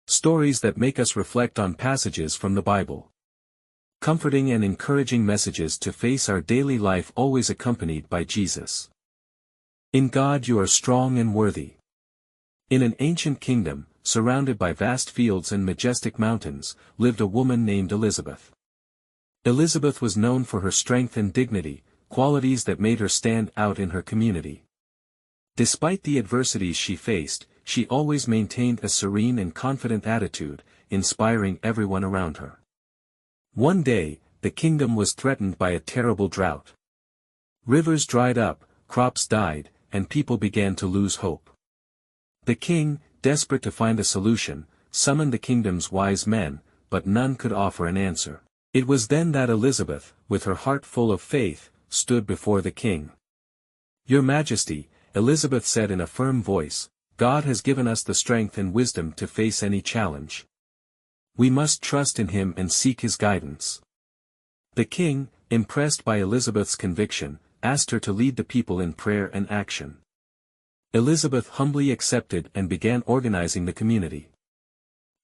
Stories that make us reflect on passages from the Bible. Comforting and encouraging messages to face our daily life, always accompanied by Jesus. In God you are strong and worthy. In an ancient kingdom, surrounded by vast fields and majestic mountains, lived a woman named Elizabeth. Elizabeth was known for her strength and dignity, qualities that made her stand out in her community. Despite the adversities she faced, she always maintained a serene and confident attitude, inspiring everyone around her. One day, the kingdom was threatened by a terrible drought. Rivers dried up, crops died, and people began to lose hope. The king, desperate to find a solution, summoned the kingdom's wise men, but none could offer an answer. It was then that Elizabeth, with her heart full of faith, stood before the king. "Your Majesty," Elizabeth said in a firm voice, "God has given us the strength and wisdom to face any challenge. We must trust in Him and seek His guidance." The king, impressed by Elizabeth's conviction, asked her to lead the people in prayer and action. Elizabeth humbly accepted and began organizing the community.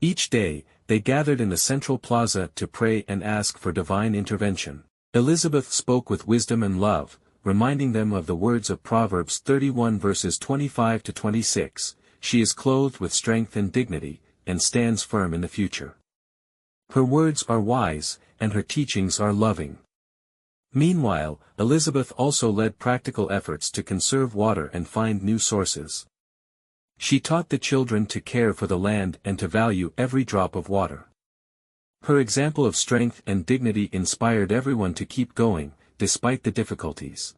Each day, they gathered in the central plaza to pray and ask for divine intervention. Elizabeth spoke with wisdom and love, reminding them of the words of Proverbs 31 verses 25 to 26, "She is clothed with strength and dignity, and stands firm in the future. Her words are wise, and her teachings are loving." Meanwhile, Elizabeth also led practical efforts to conserve water and find new sources. She taught the children to care for the land and to value every drop of water. Her example of strength and dignity inspired everyone to keep going, despite the difficulties.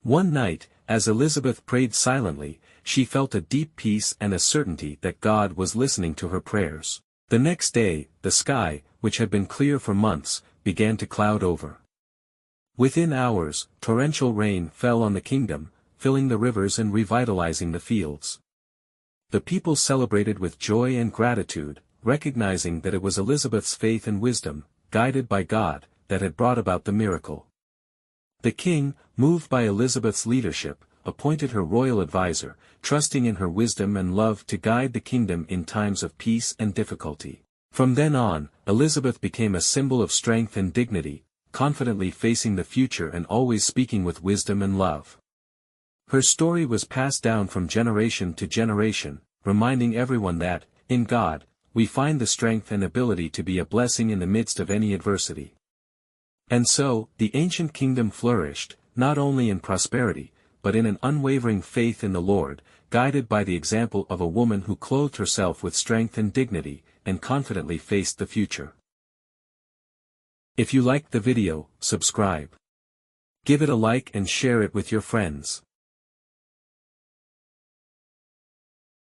One night, as Elizabeth prayed silently, she felt a deep peace and a certainty that God was listening to her prayers. The next day, the sky, which had been clear for months, began to cloud over. Within hours, torrential rain fell on the kingdom, filling the rivers and revitalizing the fields. The people celebrated with joy and gratitude, recognizing that it was Elizabeth's faith and wisdom, guided by God, that had brought about the miracle. The king, moved by Elizabeth's leadership, appointed her royal advisor, trusting in her wisdom and love to guide the kingdom in times of peace and difficulty. From then on, Elizabeth became a symbol of strength and dignity, confidently facing the future and always speaking with wisdom and love. Her story was passed down from generation to generation, reminding everyone that, in God, we find the strength and ability to be a blessing in the midst of any adversity. And so, the ancient kingdom flourished, not only in prosperity, but in an unwavering faith in the Lord, guided by the example of a woman who clothed herself with strength and dignity, and confidently faced the future. If you liked the video, subscribe. Give it a like and share it with your friends.